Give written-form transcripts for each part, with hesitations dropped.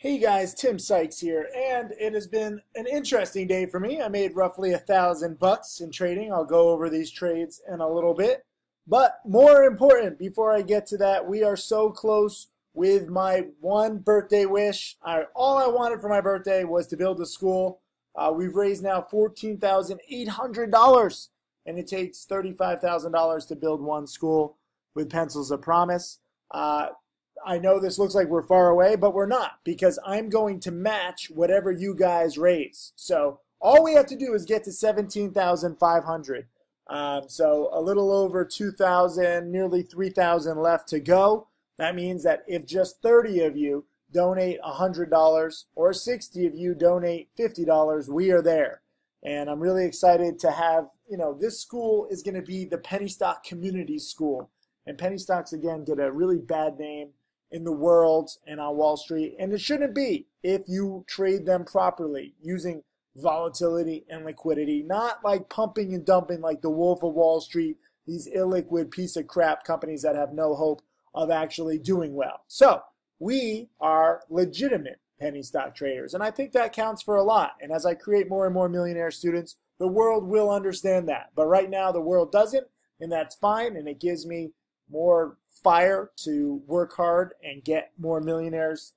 Hey guys, Tim Sykes here, and it has been an interesting day for me. I made roughly $1,000 in trading. I'll go over these trades in a little bit. But more important, before I get to that, we are so close with my one birthday wish. All I wanted for my birthday was to build a school. We've raised now $14,800, and it takes $35,000 to build one school with Pencils of Promise. I know this looks like we're far away, but we're not, because I'm going to match whatever you guys raise. So all we have to do is get to 17,500. So a little over 2,000, nearly 3,000 left to go. That means that if just 30 of you donate $100 or 60 of you donate $50, we are there. And I'm really excited to have, this school is going to be the penny stock community school. And penny stocks, again, get a really bad name in the world and on Wall Street, and it shouldn't be if you trade them properly using volatility and liquidity, not like pumping and dumping like the Wolf of Wall Street, these illiquid piece of crap companies that have no hope of actually doing well. So we are legitimate penny stock traders, and I think that counts for a lot. And as I create more and more millionaire students, the world will understand that. But right now the world doesn't, and that's fine, and it gives me more fire to work hard and get more millionaires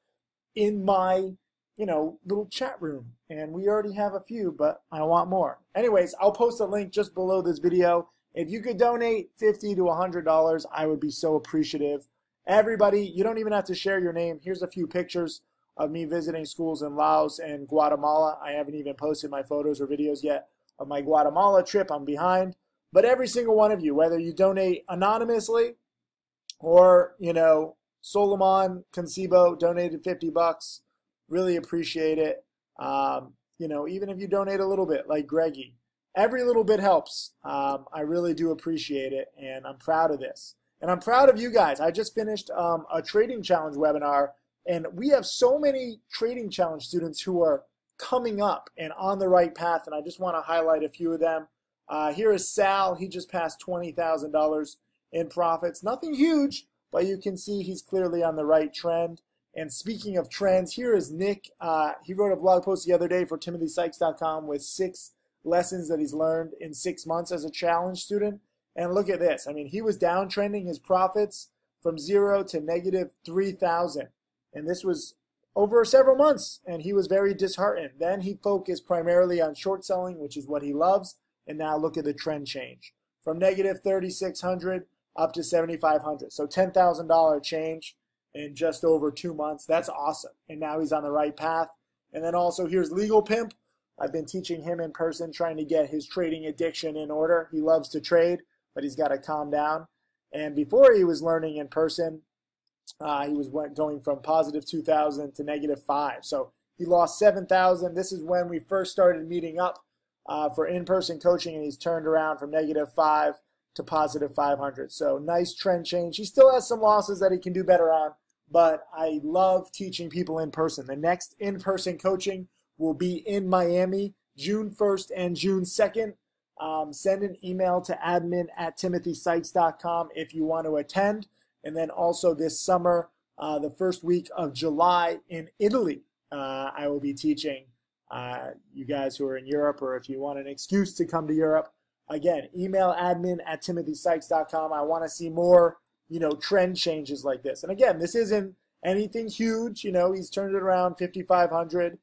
in my, little chat room. And we already have a few, but I want more. Anyways, I'll post a link just below this video. If you could donate $50 to $100, I would be so appreciative. Everybody, you don't even have to share your name. Here's a few pictures of me visiting schools in Laos and Guatemala. I haven't even posted my photos or videos yet of my Guatemala trip. I'm behind. But every single one of you, whether you donate anonymously or, Solomon Concibo donated $50, really appreciate it. Even if you donate a little bit, like Greggy, every little bit helps. I really do appreciate it, and I'm proud of this. And I'm proud of you guys. I just finished a trading challenge webinar, and we have so many trading challenge students who are coming up and on the right path, and I just want to highlight a few of them. Here is Sal. He just passed $20,000 in profits. Nothing huge, but you can see he's clearly on the right trend. And speaking of trends, here is Nick. He wrote a blog post the other day for TimothySykes.com with 6 lessons that he's learned in 6 months as a challenge student. And look at this. I mean, he was downtrending his profits from 0 to negative 3,000. And this was over several months, and he was very disheartened. Then he focused primarily on short selling, which is what he loves. And now look at the trend change. From negative 3,600 up to 7,500. So $10,000 change in just over 2 months. That's awesome. And now he's on the right path. And then also here's Legal Pimp. I've been teaching him in person, trying to get his trading addiction in order. He loves to trade, but he's got to calm down. And before he was learning in person, he was going from positive 2,000 to negative 5. So he lost 7,000. This is when we first started meeting up for in-person coaching, and he's turned around from negative 5 to positive 500. So nice trend change. He still has some losses that he can do better on, but I love teaching people in person. The next in-person coaching will be in Miami, June 1st and June 2nd. Send an email to admin@timothysykes.com if you want to attend. And then also this summer, the first week of July in Italy, I will be teaching you guys who are in Europe, or if you want an excuse to come to Europe. Again, email admin@timothysykes.com. I want to see more, trend changes like this. And again, this isn't anything huge. He's turned it around 5,500.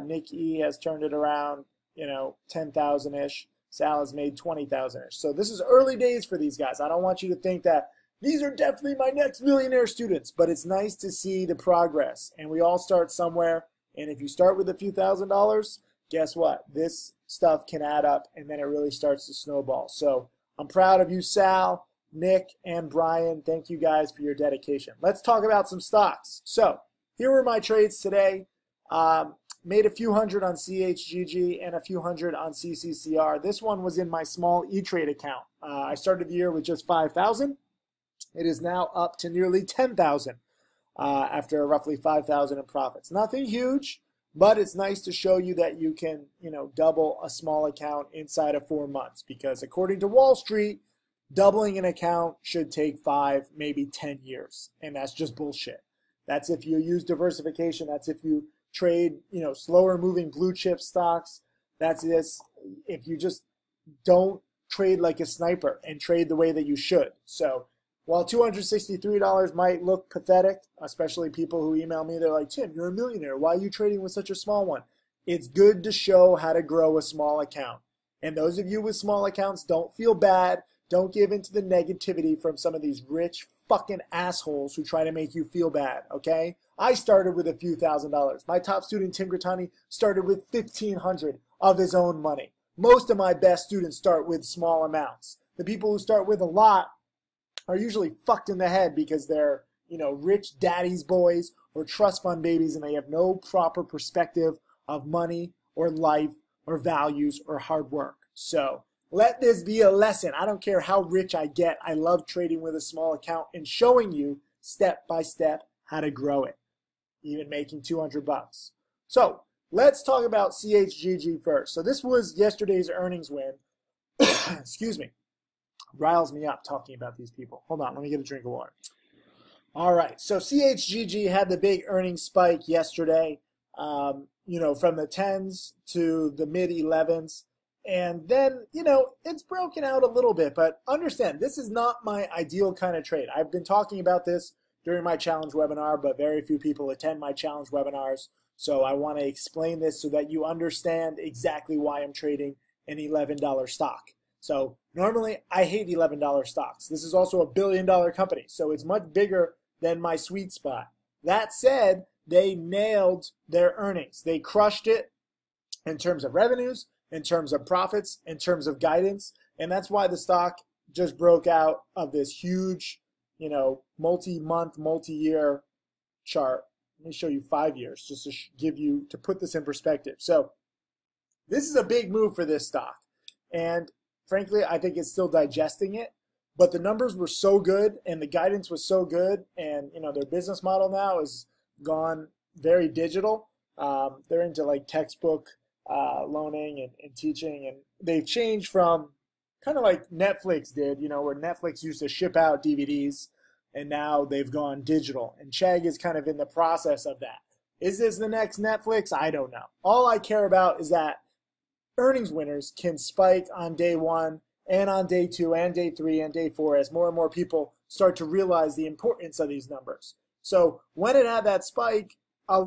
Nick E has turned it around, 10,000-ish. Sal has made 20,000-ish. So this is early days for these guys. I don't want you to think that these are definitely my next millionaire students, but it's nice to see the progress. And we all start somewhere. And if you start with a few $1,000s, guess what? This stuff can add up, and then it really starts to snowball. So I'm proud of you, Sal, Nick, and Brian. Thank you guys for your dedication. Let's talk about some stocks. So here were my trades today. Made a few hundred on CHGG and a few hundred on CCCR. This one was in my small E-Trade account. I started the year with just 5,000. It is now up to nearly 10,000 after roughly 5,000 in profits. Nothing huge, but it's nice to show you that you can, double a small account inside of 4 months, because according to Wall Street, doubling an account should take 5, maybe 10 years, and that's just bullshit. That's if you use diversification. That's if you trade, slower moving blue chip stocks. That's this. If you just don't trade like a sniper and trade the way that you should. So while $263 might look pathetic, especially people who email me, they're like, Tim, you're a millionaire. Why are you trading with such a small one? It's good to show how to grow a small account. And those of you with small accounts, don't feel bad. Don't give into the negativity from some of these rich fucking assholes who try to make you feel bad, okay? I started with a few $1,000s. My top student, Tim Grattani, started with $1,500 of his own money. Most of my best students start with small amounts. The people who start with a lot are usually fucked in the head because they're, rich daddy's boys or trust fund babies, and they have no proper perspective of money or life or values or hard work. So let this be a lesson. I don't care how rich I get. I love trading with a small account and showing you step by step how to grow it, even making $200. So let's talk about CHGG first. So this was yesterday's earnings win. Excuse me. Riles me up talking about these people. Hold on, let me get a drink of water. All right, so CHGG had the big earnings spike yesterday, from the 10s to the mid 11s. And then, it's broken out a little bit. But understand, this is not my ideal kind of trade. I've been talking about this during my challenge webinar, but very few people attend my challenge webinars. So I want to explain this so that you understand exactly why I'm trading an $11 stock. So normally I hate $11 stocks. This is also a billion-dollar company, so it's much bigger than my sweet spot. That said, they nailed their earnings. They crushed it in terms of revenues, in terms of profits, in terms of guidance, and that's why the stock just broke out of this huge, multi-month, multi-year chart. Let me show you 5 years just to put this in perspective. So this is a big move for this stock, and frankly, I think it's still digesting it, but the numbers were so good and the guidance was so good, and their business model now is gone very digital. They're into like textbook loaning and teaching, and they've changed from kind of like Netflix did, where Netflix used to ship out DVDs, and now they've gone digital, and Chegg is kind of in the process of that. Is this the next Netflix? I don't know. All I care about is that earnings winners can spike on day 1 and on day 2 and day 3 and day 4 as more and more people start to realize the importance of these numbers. So when it had that spike,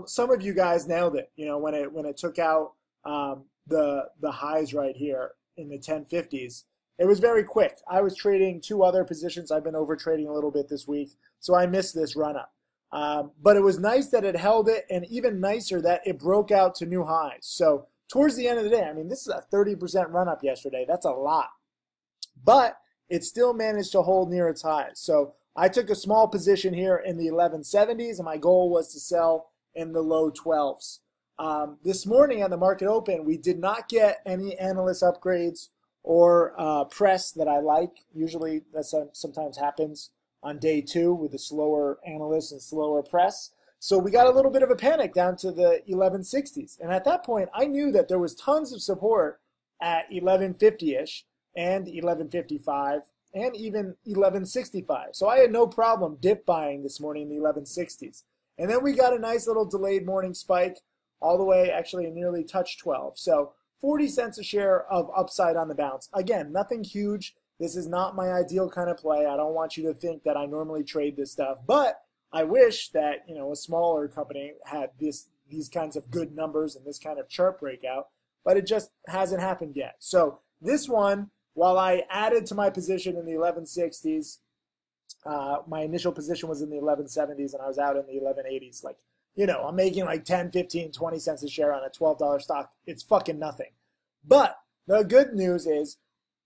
some of you guys nailed it. When it took out the highs right here in the 1050s, it was very quick. I was trading 2 other positions. I've been over trading a little bit this week, so I missed this run up. But it was nice that it held it, and even nicer that it broke out to new highs. So towards the end of the day, this is a 30% run up yesterday. That's a lot. But it still managed to hold near its highs. So I took a small position here in the 1170s, and my goal was to sell in the low 12s. This morning at the market open, we did not get any analyst upgrades or press that I like. Usually that sometimes happens on day 2 with the slower analysts and slower press. So we got a little bit of a panic down to the 1160s. And at that point, I knew that there was tons of support at 1150-ish and 1155 and even 1165. So I had no problem dip buying this morning in the 1160s. And then we got a nice little delayed morning spike all the way, actually it nearly touched 12. So 40 cents a share of upside on the bounce. Again, nothing huge. This is not my ideal kind of play. I don't want you to think that I normally trade this stuff, but I wish that a smaller company had these kinds of good numbers and this kind of chart breakout, but it just hasn't happened yet. So this one, while I added to my position in the 1160s, my initial position was in the 1170s and I was out in the 1180s. Like, I'm making like 10, 15, 20 cents a share on a $12 stock. It's fucking nothing. But the good news is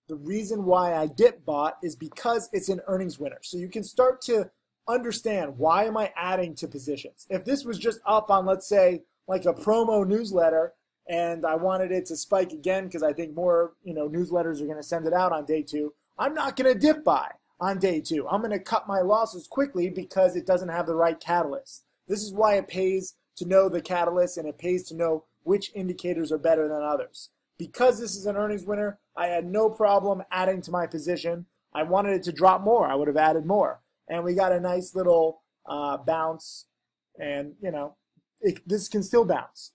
the reason why I dip bought is because it's an earnings winner. So you can start to understand, why am I adding to positions? If this was just up on, let's say, like a promo newsletter, and I wanted it to spike again because I think more newsletters are going to send it out on day 2, I'm not going to dip buy on day 2. I'm going to cut my losses quickly because it doesn't have the right catalyst. This is why it pays to know the catalyst, and it pays to know which indicators are better than others. Because this is an earnings winner, I had no problem adding to my position. I wanted it to drop more. I would have added more. And we got a nice little bounce And, you know, this can still bounce.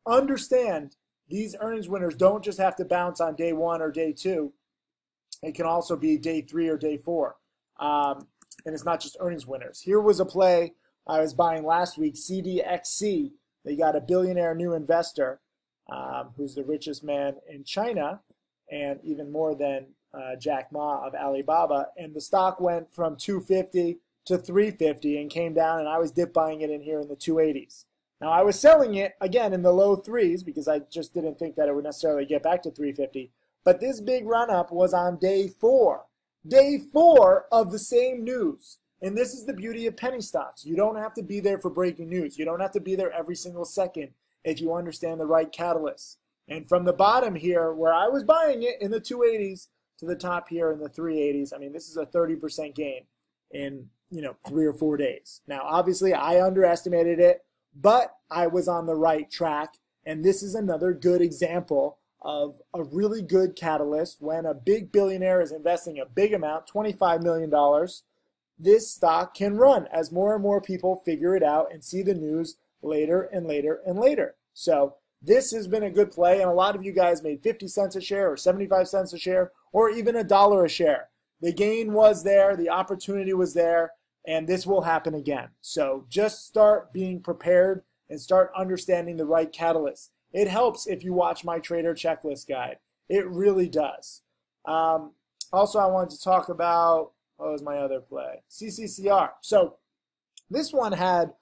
Understand these earnings winners don't just have to bounce on day 1 or day 2. It can also be day 3 or day 4. And it's not just earnings winners. Here was a play I was buying last week, CDXC. They got a billionaire new investor who's the richest man in China and even more than Jack Ma of Alibaba. And the stock went from 250 to 350 and came down, and I was dip buying it in here in the 280s. Now, I was selling it, again, in the low 3s because I just didn't think that it would necessarily get back to 350. But this big run-up was on day 4. Day 4 of the same news. And this is the beauty of penny stocks. You don't have to be there for breaking news. You don't have to be there every single second if you understand the right catalyst. And from the bottom here, where I was buying it in the 280s to the top here in the 380s, I mean, this is a 30% gain in, 3 or 4 days. Now, obviously, I underestimated it, but I was on the right track. And this is another good example of a really good catalyst when a big billionaire is investing a big amount, $25 million. This stock can run as more and more people figure it out and see the news later and later and later. So this has been a good play, and a lot of you guys made 50 cents a share or 75 cents a share or even $1 a share. The gain was there, the opportunity was there, and this will happen again. So just start being prepared and start understanding the right catalyst. It helps if you watch my trader checklist guide. It really does. Also, I wanted to talk about, what was my other play? CCCR. So this one had,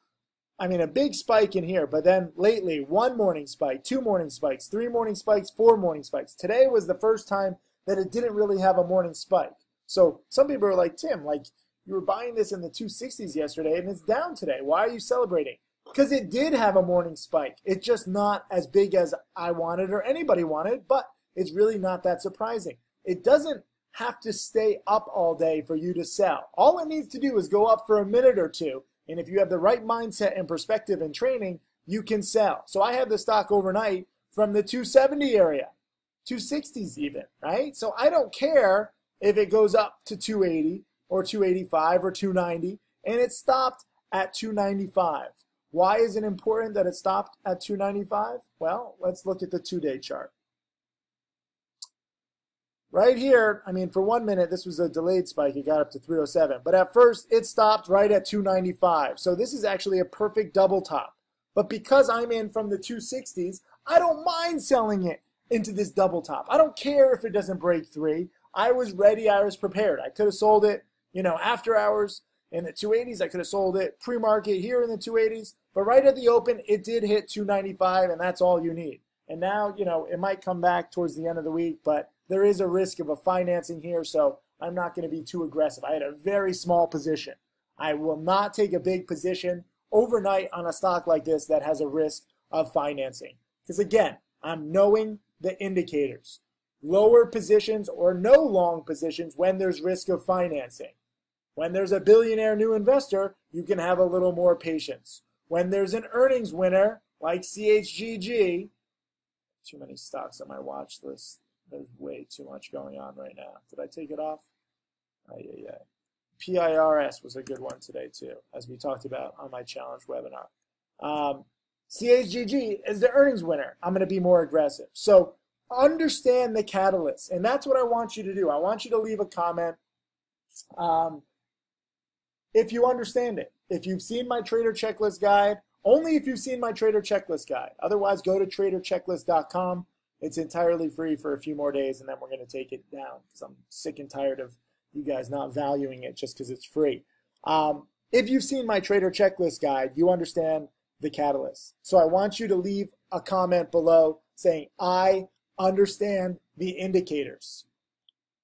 a big spike in here, but then lately, 1 morning spike, 2 morning spikes, 3 morning spikes, 4 morning spikes. Today was the first time that it didn't really have a morning spike. So some people are like, Tim, you were buying this in the 260s yesterday and it's down today. Why are you celebrating? Because it did have a morning spike. It's just not as big as I wanted or anybody wanted, but it's really not that surprising. It doesn't have to stay up all day for you to sell. All it needs to do is go up for a minute or two, and if you have the right mindset and perspective and training, you can sell. So I had the stock overnight from the 270 area, 260s even, right? So I don't care if it goes up to 280 or 285 or 290, and it stopped at 295. Why is it important that it stopped at 295? Well, let's look at the 2-day chart. Right here, for 1 minute, this was a delayed spike. It got up to 307. But at first, it stopped right at 295. So this is actually a perfect double top. But because I'm in from the 260s, I don't mind selling it into this double top. I don't care if it doesn't break 3. I was ready. I was prepared. I could have sold it, after hours in the 280s. I could have sold it pre-market here in the 280s. But right at the open, it did hit 295, and that's all you need. And now, it might come back towards the end of the week, but there is a risk of a financing here, so I'm not going to be too aggressive. I had a very small position. I will not take a big position overnight on a stock like this that has a risk of financing. Because again, I'm knowing the indicators. Lower positions or no long positions when there's risk of financing. When there's a billionaire new investor, you can have a little more patience. When there's an earnings winner like CHGG, too many stocks on my watch list. There's way too much going on right now. Did I take it off? Yeah. PIRS was a good one today too, as we talked about on my challenge webinar. CHGG is the earnings winner. I'm going to be more aggressive. So understand the catalyst, and that's what I want you to do. I want you to leave a comment if you understand it. If you've seen my trader checklist guide, only if you've seen my trader checklist guide. Otherwise, go to traderchecklist.com. It's entirely free for a few more days, and then we're going to take it down because I'm sick and tired of you guys not valuing it just because it's free. If you've seen my trader checklist guide, you understand the catalyst. So I want you to leave a comment below saying, I understand the indicators.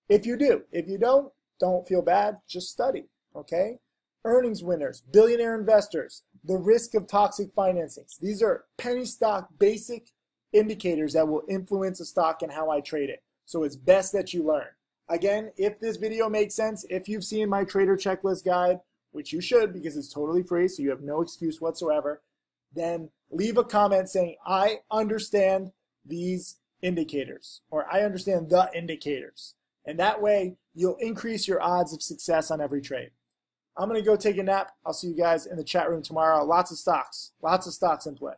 If you do. If you don't feel bad. Just study, okay? Earnings winners, billionaire investors, the risk of toxic financings. These are penny stock basic indicators that will influence a stock and how I trade it. So it's best that you learn. Again, if this video makes sense, if you've seen my trader checklist guide, which you should because it's totally free, so you have no excuse whatsoever, then leave a comment saying, I understand these indicators, or I understand the indicators. And that way, you'll increase your odds of success on every trade. I'm going to go take a nap. I'll see you guys in the chat room tomorrow. Lots of stocks in play.